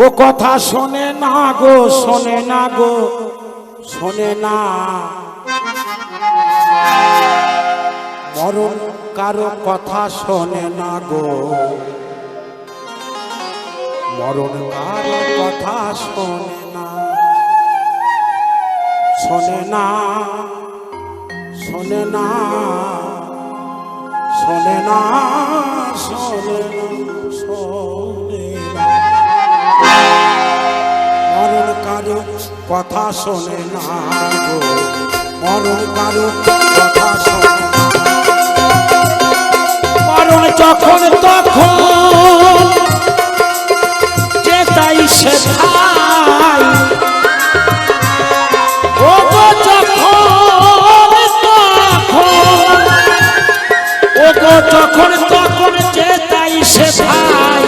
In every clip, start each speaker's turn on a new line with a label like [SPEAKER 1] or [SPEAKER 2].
[SPEAKER 1] ও কথা শোনে না গো, শোনে না গো, শোনে না। মরণ কারো কথা শোনে না গো, মরণ কারো কথা শোনে না, শোনে না, শোনে না, শোনে না, শোনে না, শোনে না। মরণ কারো কথা শোনে না গো, মরণ কারো কথা শোনে না। মরণ যখন তখন যে তাই সে খাই, ও গো যখন তখন, ও গো যখন তখন যে তাই সে খাই,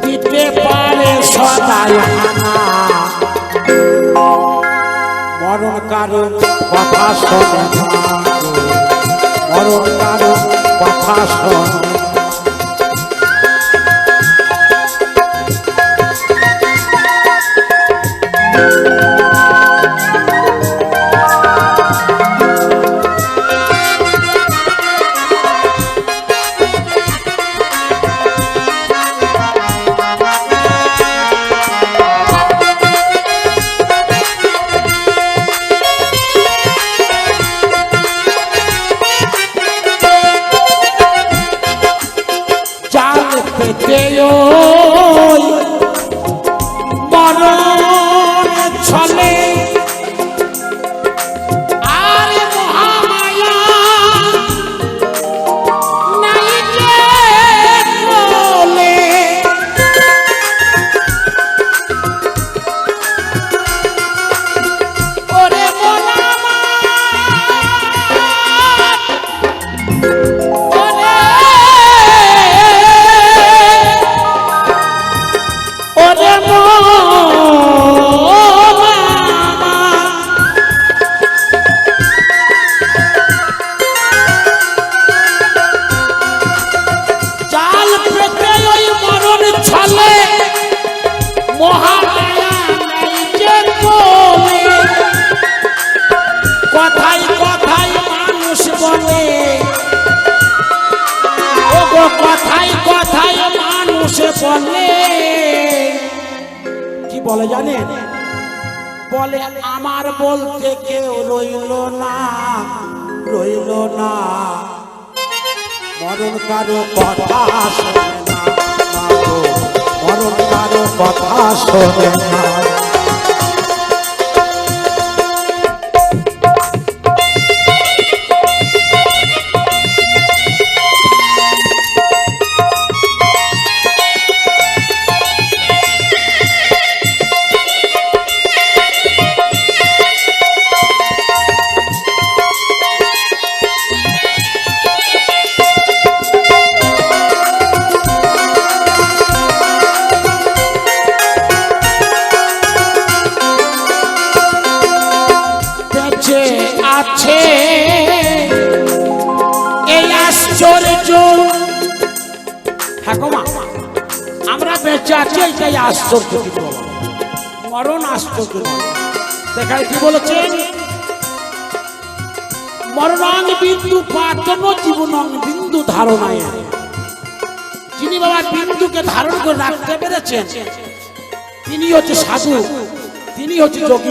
[SPEAKER 1] দিতে পারে সদাই হানা। মরণ কারো কথা শোনে না, মরণ কারো কথা শোনে না। মরণ ছলে আর মহামায়া নাই যে বলে, ওরে মোনামা কথাই কথাই মানুষ বলে, ও গো কথাই কথাই মানুষ বলে। কি বলে জানেন? বলে আমার বলতে কেউ রইল না, রইল না। মরণ কারো কথা শোনে না, মরণ কারো কথা শোনে না। আছে এই আশ্চর্য, হ্যাঁ গো মা, আমরা বেঁচে আছি এইটাই আশ্চর্য। মরণ আশ্চর্য নয়। দেখায় কি বলেছেন? মরণাং বিন্দু পাতন জীবনং বিন্দু ধারণায়। যিনি বাবা বিন্দুকে ধারণ করে রাখতে পেরেছেন, তিনি হচ্ছে সাধু, তিনি হচ্ছে যোগী,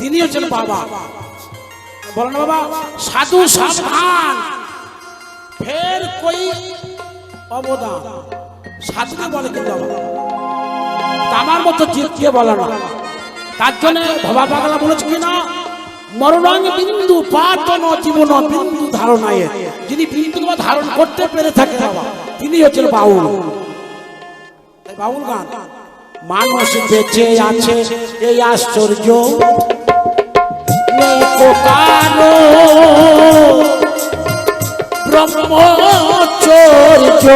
[SPEAKER 1] তিনি হচ্ছেন বাবা। বলেন বাবা সাধু সাবধান, ফের কই অবদান। সাধুকে বলে কিন্তু আমার মতো জিতকে বলে না। তার জন্য ভবা পাগলা বলেছে কিনা, মরণাং বিন্দু পাতন জীবন বিন্দু ধারণায়। যিনি বিন্দুকে ধারণ করতে পেরে থাকে বাবা, তিনি হচ্ছেন বাউল। বাউল গান। মানুষ বেঁচে আছে এই আশ্চর্য, কারো ব্রহ্মচর্য।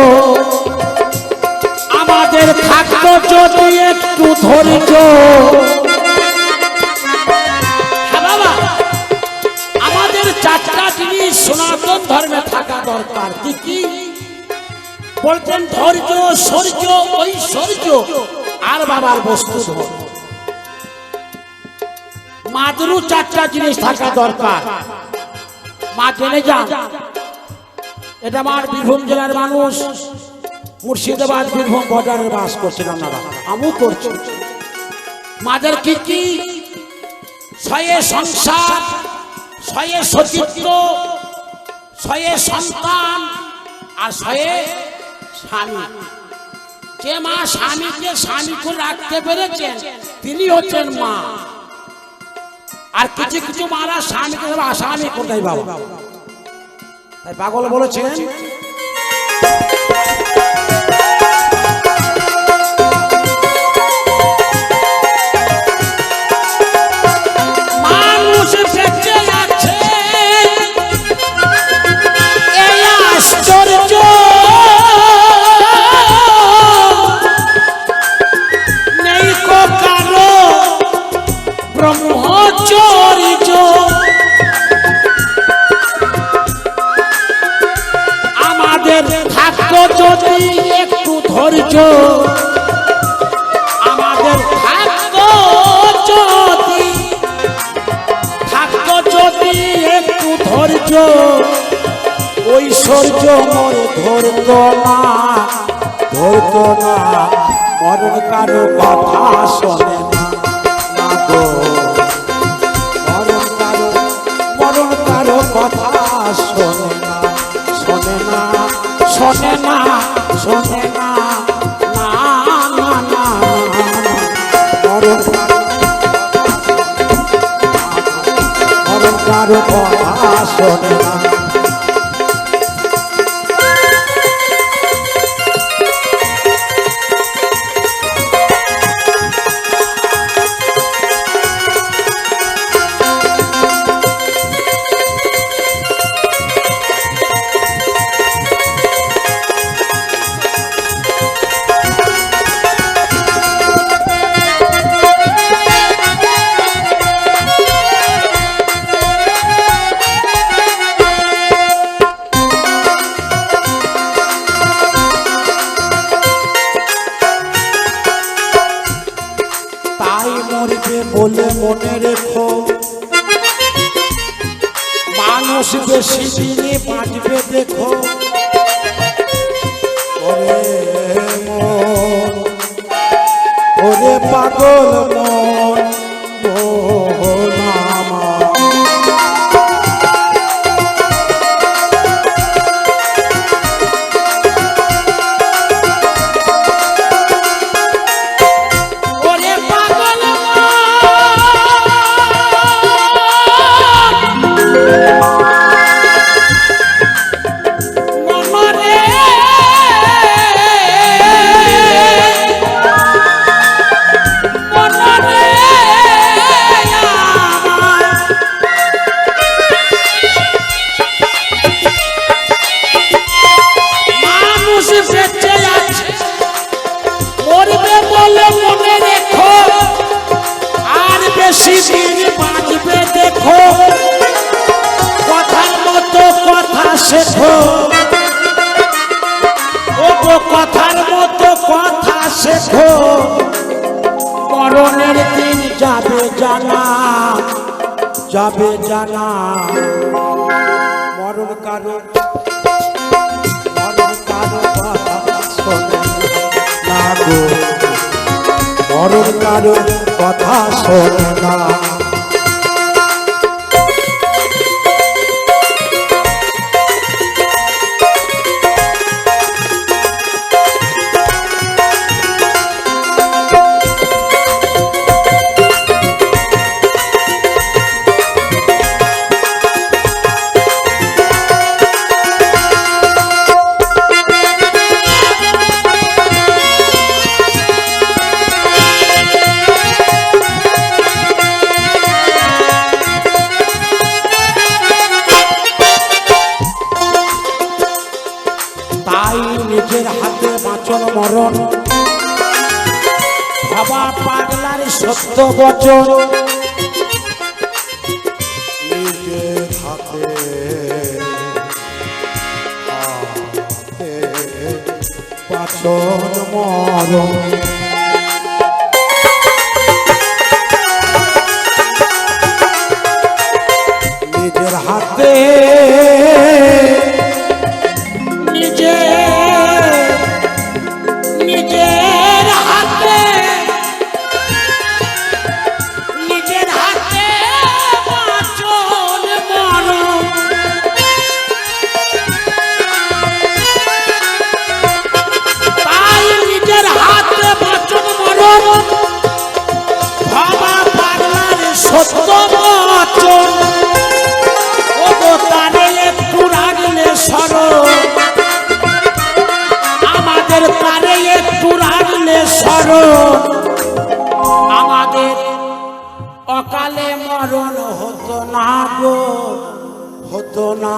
[SPEAKER 1] আমাদের থাকতো যদি একটু ধৈর্য, হ্যাঁ বাবা, আমাদের চারটা জিনিস সনাতন ধর্মে থাকা দরকার। কি কি? বলতেন ধৈর্য শৌর্য ঐশ্বর্য আর বাবার বস্তু ধর। মাদেরও চারটা জিনিস থাকা দরকার। মা জেনে যান, এটা আমার বীরভূম জেলার মানুষ, মুর্শিদাবাদ বীরভূম বর্ডারে বাস করছেন আপনারা, আমিও করছি। মাদের কি কি? ছয়ে সংসার, ছয়ে সচিত্র, ছয়ে সন্তান আর ছয়ে স্বামী। যে মা স্বামীকে স্বামী করে রাখতে পেরেছেন তিনি হচ্ছেন মা। আর কিছু কিছু মারা স্বামীকে আসামি কোথায় বাবা, তাই পাগল বলেছেন মানুষ বেঁচে আছে এই আশ্চর্য, নেই কো কারো ব্রহ্মচর্য। আমাদের থাকতো যদি একটু ধৈর্য, আমাদের থাকতো যদি একটু ধৈর্য, ঐশ্বর্য মোর ধরতো না, ধরতো না, মরণ কারো কথা শোনে না গো, মরণ কারো কথা শোনে না, শোনে না, শোনে না, শোনে না, না না না, মরণ কারো কথা শোনে না। বলে মনে রেখো, মানুষ বেশি দিনে বাঁচবে দেখো। ওরে মন, ওরে পাগল মন, শেখো, ও গো কথার মতো কথা শেখো, মরণের দিন যাবে জানা, যাবে জানা, মরণ কারো কথা শোনে না গো, মরণ কারো কথা শোনে না। নিজের হাতে বাঁচন মরণ, ভাবা পাগলার সত্য বচন, নিজের হাতে ভীষণ মরণ। নিজের হাতে নিজের হাতে বাঁচন মরণ। তাই নিজের হাতে বাঁচন মরণ ভাবা পাগলার সত্য বচন। ও গো তারে একটু রাগলে স্মরণ, আমাদের তারে একটু রাগলে স্মরণ, আমাদের অকালে মরণ হতো না গো, হতো না।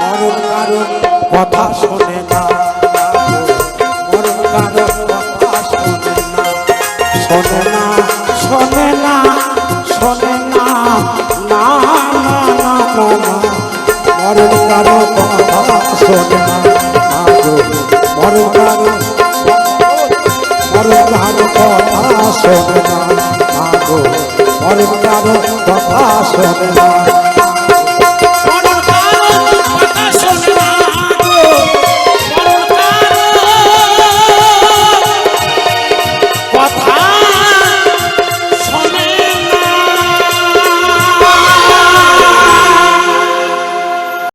[SPEAKER 1] মরণ কারণ কথা শোনে না, মরণ কারণ কথা শোনে না, শোনে না, শোনে না, শোনে না, না না না না। মরণ কারণ কথা শোনে না, মরণ কারণ কথা শোনে না, মরণ কারণ কথা শোনে না।